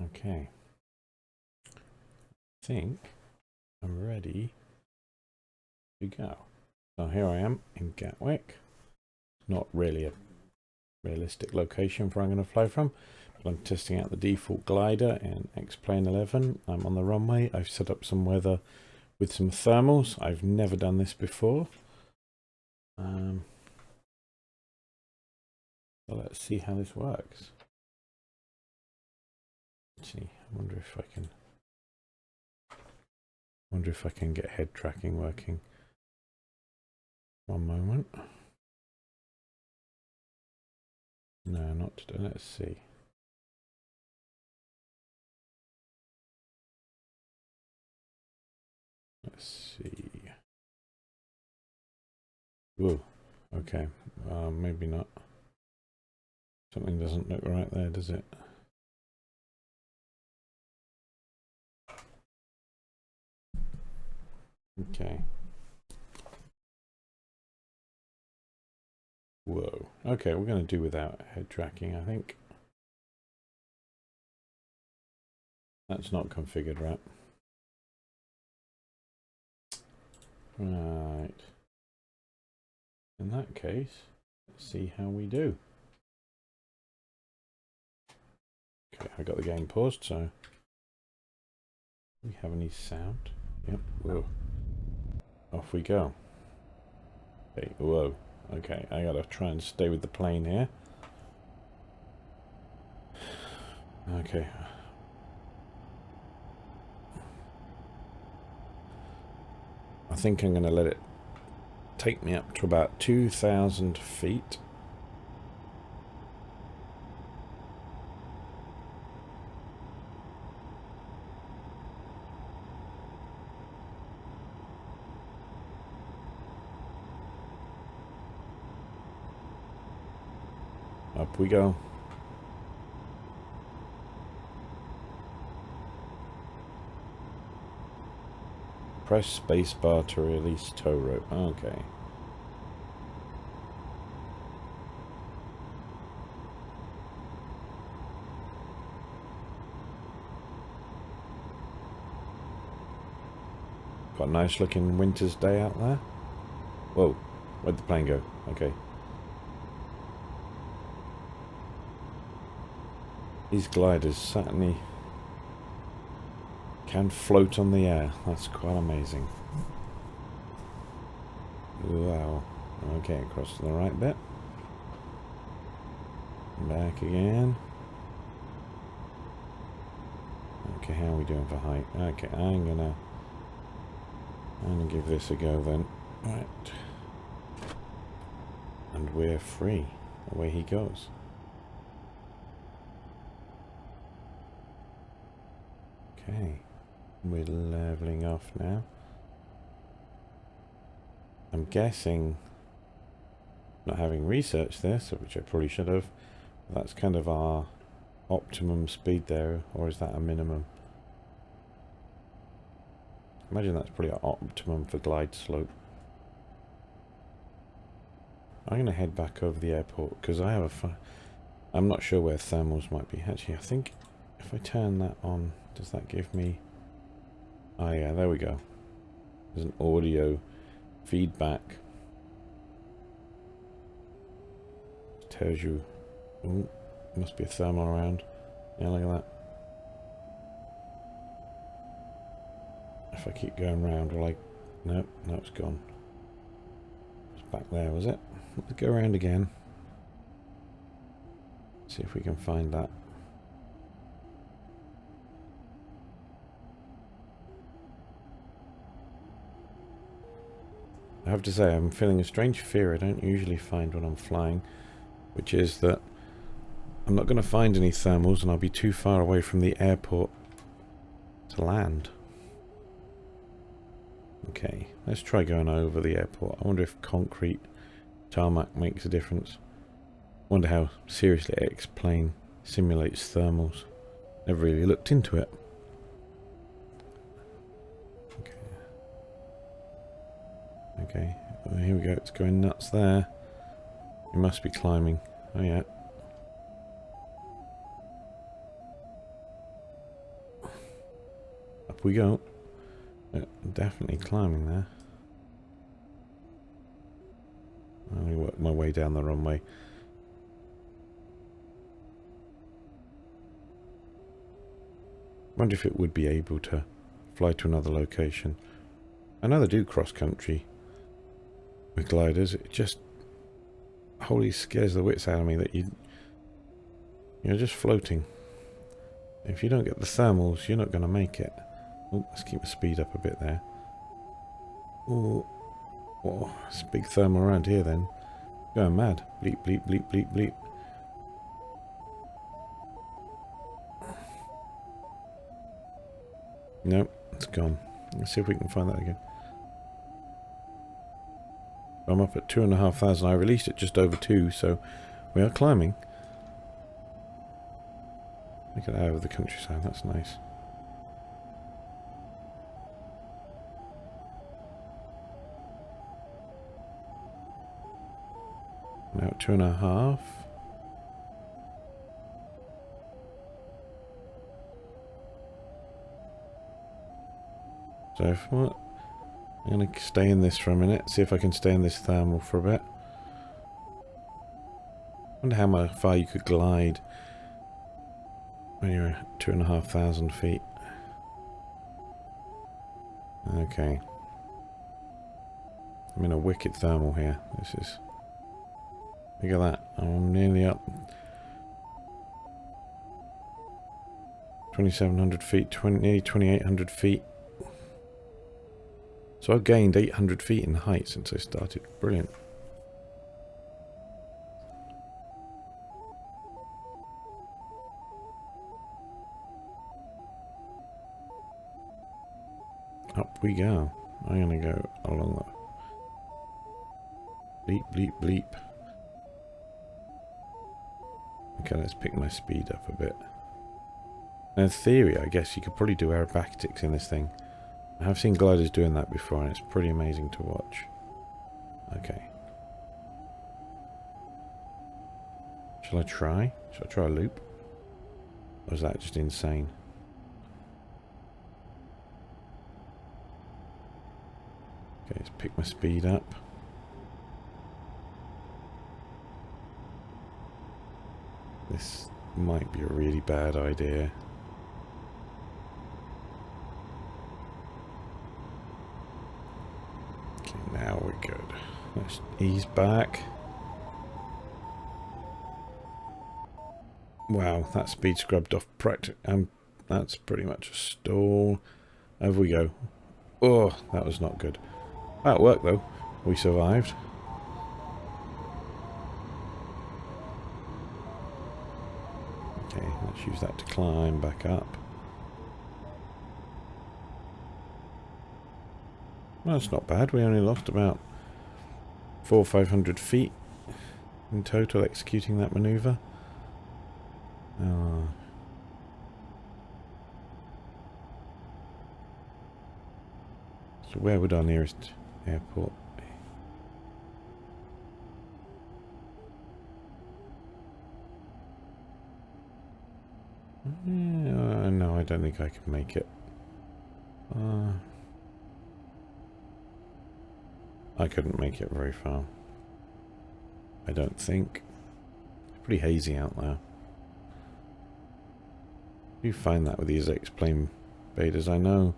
Okay. I think I'm ready to go. So here I am in Gatwick. Not really a realistic location for I'm going to fly from, but I'm testing out the default glider in X-Plane 11. I'm on the runway. I've set up some weather with some thermals. I've never done this before. So let's see how this works. Actually, I wonder if I can get head tracking working. One moment. No, not today. Let's see. Let's see. Whoa. Okay. Maybe not. Something doesn't look right there, does it? Okay. Whoa. Okay, we're going to do without head tracking, I think. That's not configured right. Right. In that case, let's see how we do. Okay, I got the game paused, so do we have any sound? Yep. Whoa. Off we go. Okay, whoa. Okay, I gotta try and stay with the plane here. Okay. I think I'm gonna let it take me up to about 2,000 feet. Up we go. Press spacebar to release tow rope. Okay. Got a nice looking winter's day out there. Whoa, where'd the plane go? Okay. These gliders certainly can float on the air. That's quite amazing. Wow. Okay, across to the right bit. Back again. Okay, how are we doing for height? Okay, I'm gonna give this a go then. Right. And we're free. Away he goes. Okay. We're leveling off now. I'm guessing, not having researched this, which I probably should have, that's kind of our optimum speed there, or is that a minimum? Imagine that's probably our optimum for glide slope. I'm going to head back over the airport because I have I'm not sure where thermals might be. Actually, I think if I turn that on, does that give me... Oh yeah, there we go. There's an audio feedback. It tells you... Ooh, must be a thermal around. Yeah, look at that. If I keep going round, will I... No, it's gone. It's back there, was it? Let's go around again. See if we can find that. I have to say, I'm feeling a strange fear I don't usually find when I'm flying, which is that I'm not going to find any thermals and I'll be too far away from the airport to land. Okay, let's try going over the airport. I wonder if concrete tarmac makes a difference. I wonder how seriously X-Plane simulates thermals. Never really looked into it. Okay, well, here we go. It's going nuts there. You must be climbing. Oh yeah. Up we go. Definitely climbing there. Let me work my way down the runway. Wonder if it would be able to fly to another location. I know they do cross country with gliders. It just wholly scares the wits out of me that you're just floating. If you don't get the thermals, you're not going to make it. Oh, let's keep the speed up a bit there. Oh, it's a big thermal around here then. Going mad. Bleep, bleep, bleep, bleep, bleep. Nope, it's gone. Let's see if we can find that again. I'm up at 2,500. I released it just over 2, so we are climbing. Look at that over the countryside, that's nice. Now at 2.5. So if I'm going to stay in this for a minute, see if I can stay in this thermal for a bit. Wonder how far you could glide when you're at 2,500 feet. Okay. I'm in a wicked thermal here. This is... Look at that. I'm nearly up. 2,700 feet, nearly 2,800 feet. So I've gained 800 feet in height since I started. Brilliant. Up we go. I'm going to go along that. Bleep, bleep, bleep. Okay, let's pick my speed up a bit. In theory, I guess you could probably do aerobatics in this thing. I have seen gliders doing that before, and it's pretty amazing to watch. Okay. Shall I try? Shall I try a loop? Or is that just insane? Okay, let's pick my speed up. This might be a really bad idea. Okay, now we're good. Let's ease back. Wow, that speed scrubbed off practically. That's pretty much a stall. Over we go. Oh, that was not good. That worked though. We survived. Okay, let's use that to climb back up. Well, that's not bad. We only lost about 400 or 500 feet in total executing that maneuver. So where would our nearest airport be? No, I don't think I can make it. I couldn't make it very far. I don't think. It's pretty hazy out there. You find that with these X-plane betas. I know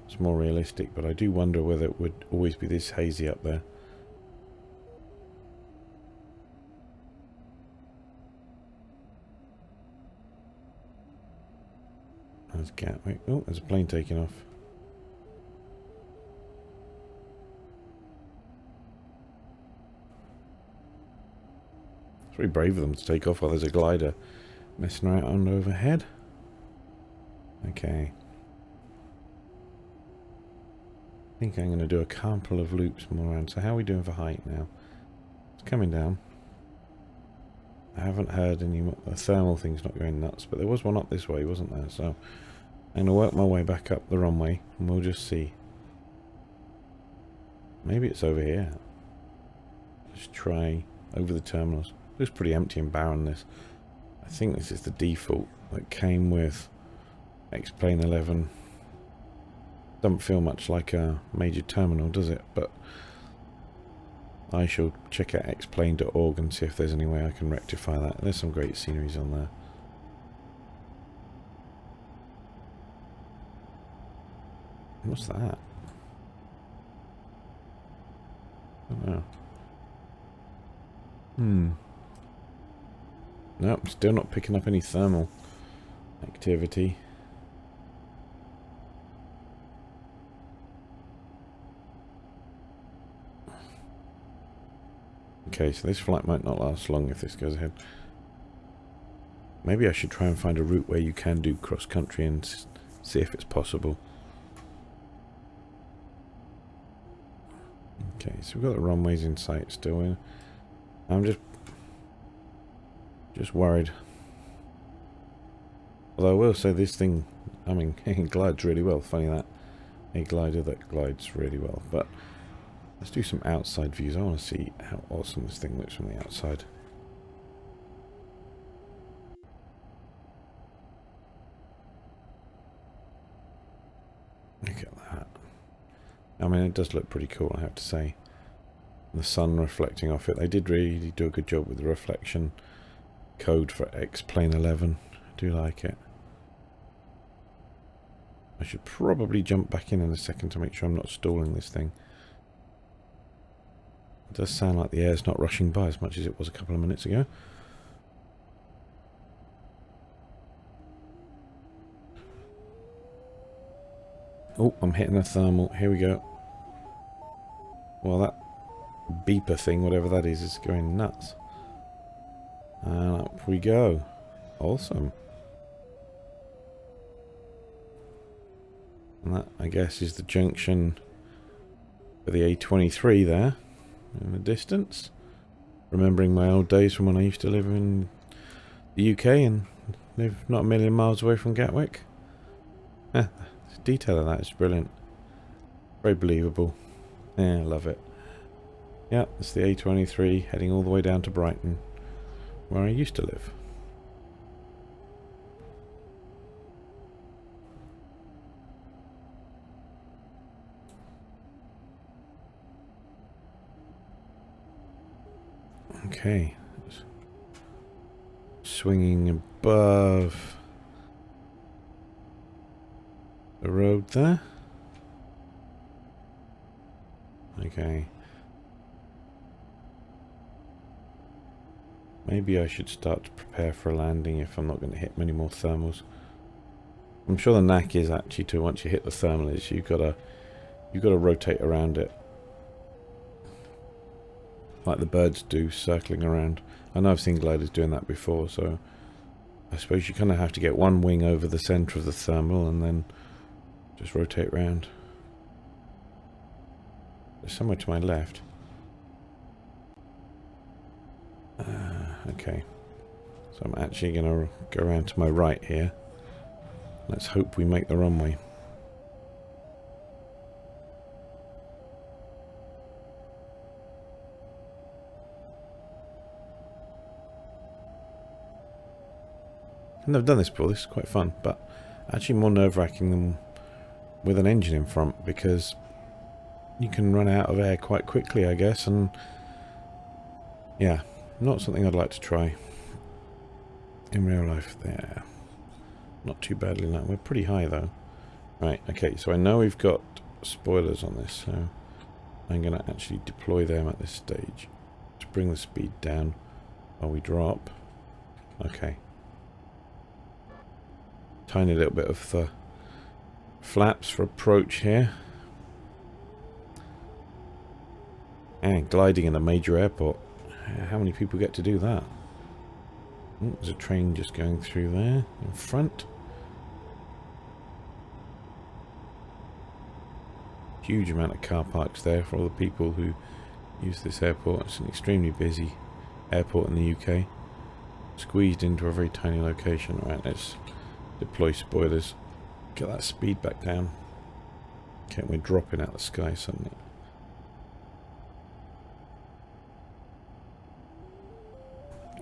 it's more realistic, but I do wonder whether it would always be this hazy up there. There's Gatwick. Oh, there's a plane taking off. It's very brave of them to take off while there's a glider messing around on overhead. Okay. I think I'm going to do a couple of loops more around. So how are we doing for height now? It's coming down. I haven't heard any more. The thermal thing's not going nuts, but there was one up this way, wasn't there? So I'm going to work my way back up the runway and we'll just see. Maybe it's over here. Let's try over the terminals. It looks pretty empty and barren, this. I think this is the default that came with X-Plane 11 Doesn't feel much like a major terminal, does it? But I shall check out explain.org and see if there's any way I can rectify that. There's some great sceneries on there. What's that? I don't know. Nope, still not picking up any thermal activity. Okay, so this flight might not last long if this goes ahead. Maybe I should try and find a route where you can do cross-country and see if it's possible. Okay, so we've got the runways in sight still. I'm just worried. Although I will say this thing, I mean, it glides really well. Funny that. A glider that glides really well. But let's do some outside views. I want to see how awesome this thing looks from the outside. Look at that. I mean, it does look pretty cool, I have to say. The sun reflecting off it. They did really do a good job with the reflection code for X-Plane 11. I do like it. I should probably jump back in a second to make sure I'm not stalling this thing. It does sound like the air's not rushing by as much as it was a couple of minutes ago. Oh, I'm hitting a thermal. Here we go. Well, that beeper thing, whatever that is going nuts. And up we go. Awesome. And that, I guess, is the junction for the A23 there in the distance. Remembering my old days from when I used to live in the UK and live not a million miles away from Gatwick. The detail of that is brilliant. Very believable. Yeah, I love it. Yeah, it's the A23 heading all the way down to Brighton, where I used to live. Okay. Swinging above the road there. Okay. Maybe I should start to prepare for a landing if I'm not going to hit many more thermals. I'm sure the knack is actually to, once you hit the thermal, is you've got to rotate around it, like the birds do, circling around. I know I've seen gliders doing that before, so I suppose you kind of have to get one wing over the centre of the thermal and then just rotate around. There's somewhere to my left. Okay, so I'm actually going to go around to my right here. Let's hope we make the runway. I've never done this before. This is quite fun, but actually more nerve-wracking than with an engine in front, because you can run out of air quite quickly, I guess, and yeah, not something I'd like to try in real life. There, not too badly now. We're pretty high though. Right, okay, so I know we've got spoilers on this, so I'm going to actually deploy them at this stage to bring the speed down while we drop. Okay. Tiny little bit of the flaps for approach here. And gliding in a major airport. How many people get to do that? Oh, there's a train just going through there in front. Huge amount of car parks there for all the people who use this airport. It's an extremely busy airport in the UK. Squeezed into a very tiny location. Right, let's deploy spoilers. Get that speed back down. Okay, we're dropping out of the sky suddenly.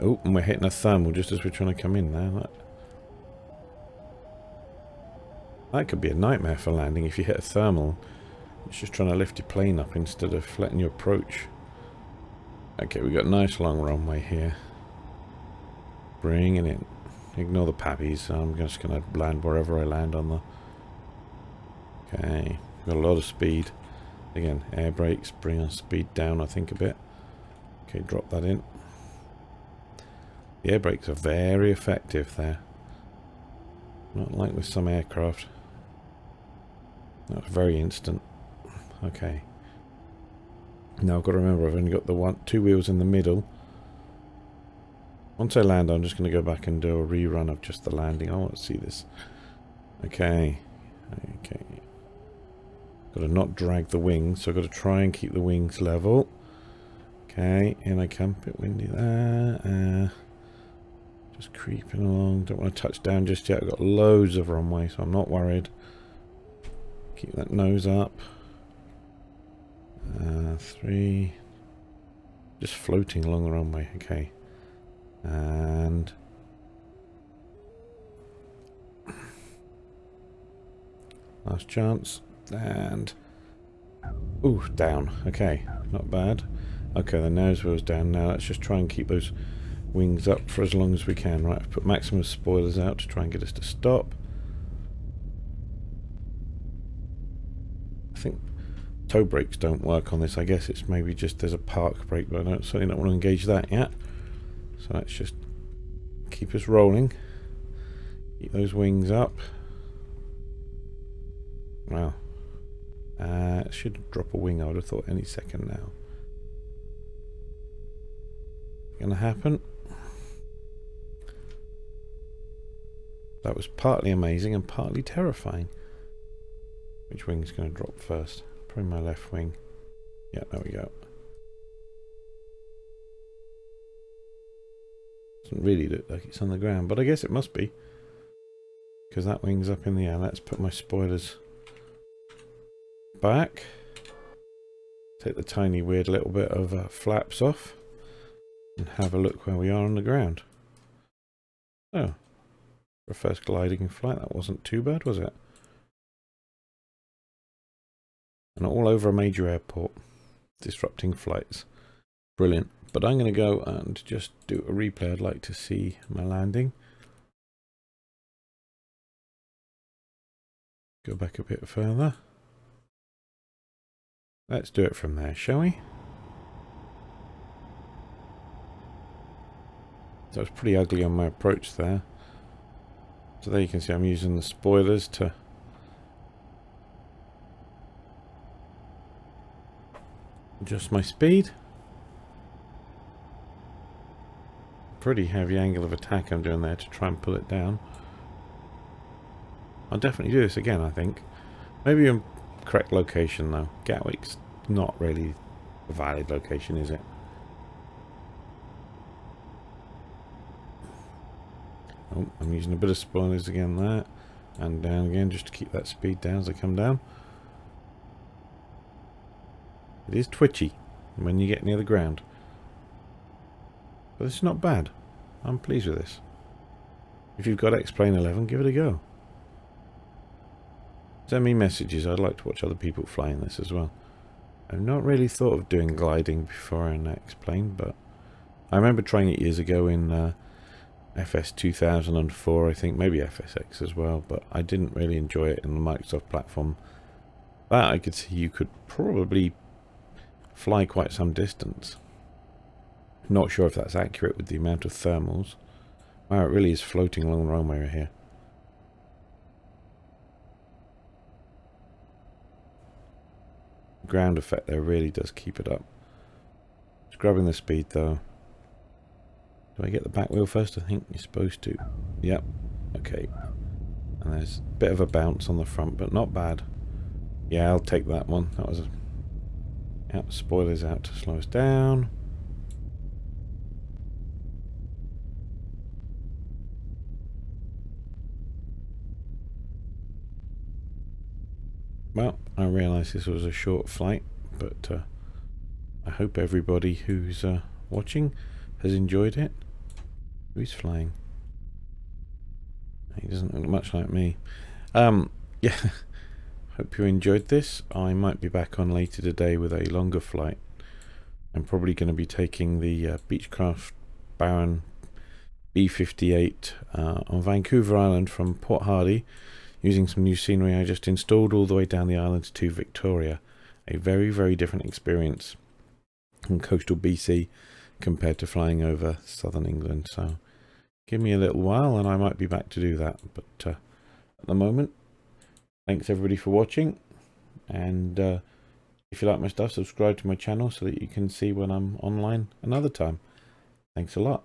Oh, and we're hitting a thermal just as we're trying to come in now. That could be a nightmare for landing if you hit a thermal. It's just trying to lift your plane up instead of letting you approach. Okay, we've got a nice long runway here. Bringing in. Ignore the pappies. I'm just going to land wherever I land on the... Okay, got a lot of speed. Again, air brakes, bring our speed down I think a bit. Okay, drop that in. The air brakes are very effective there. Not like with some aircraft. That's very instant. Okay. Now I've got to remember I've only got the two wheels in the middle. Once I land, I'm just going to go back and do a rerun of just the landing. I want to see this. Okay. Okay. Got to not drag the wings, so I've got to try and keep the wings level. Okay, in I come. Bit windy there. Just creeping along. Don't want to touch down just yet. I've got loads of runway, so I'm not worried. Keep that nose up. 3. Just floating along the runway. Okay. And last chance. And ooh, down. Okay, not bad. Okay, the nose wheel's down now. Let's just try and keep those wings up for as long as we can. Right, I've put maximum spoilers out to try and get us to stop. I think toe brakes don't work on this. I guess it's maybe just there's a park brake, but I certainly don't want to engage that yet. So let's just keep us rolling. Keep those wings up. Wow. Should drop a wing, I would have thought any second now. Gonna happen. That was partly amazing and partly terrifying. Which wing's gonna drop first? Probably my left wing. Yeah, there we go. Doesn't really look like it's on the ground, but I guess it must be. Because that wing's up in the air. Let's put my spoilers back. Take the tiny weird little bit of flaps off. And have a look where we are on the ground. Oh. For a first gliding flight, that wasn't too bad, was it? And all over a major airport. Disrupting flights. Brilliant. But I'm going to go and just do a replay. I'd like to see my landing. Go back a bit further. Let's do it from there, shall we? That was pretty ugly on my approach there. So there you can see I'm using the spoilers to adjust my speed. Pretty heavy angle of attack I'm doing there to try and pull it down. I'll definitely do this again, I think. Maybe in correct location though. Gatwick's not really a valid location, is it? Oh, I'm using a bit of spoilers again there. And down again just to keep that speed down as I come down. It is twitchy when you get near the ground. But it's not bad. I'm pleased with this. If you've got X-Plane 11, give it a go. Send me messages. I'd like to watch other people flying this as well. I've not really thought of doing gliding before in X-Plane, but I remember trying it years ago in FS 2004, I think, maybe FSX as well, but I didn't really enjoy it in the Microsoft platform. But I could see you could probably fly quite some distance. Not sure if that's accurate with the amount of thermals. Wow, it really is floating along the runway here. Ground effect there really does keep it up. Just grabbing the speed though. Do I get the back wheel first? I think you're supposed to. Yep. Okay. And there's a bit of a bounce on the front, but not bad. Yeah, I'll take that one. That was a... Yep, spoilers out to slow us down. Well, I realise this was a short flight, but I hope everybody who's watching has enjoyed it. Who's flying? He doesn't look much like me. Yeah, yeah, hope you enjoyed this. I might be back on later today with a longer flight. I'm probably going to be taking the Beechcraft Baron B58 on Vancouver Island from Port Hardy, using some new scenery I just installed all the way down the island to Victoria. A very, very different experience from coastal BC compared to flying over southern England. So give me a little while and I might be back to do that. But at the moment, thanks everybody for watching. And if you like my stuff, subscribe to my channel so that you can see when I'm online another time. Thanks a lot.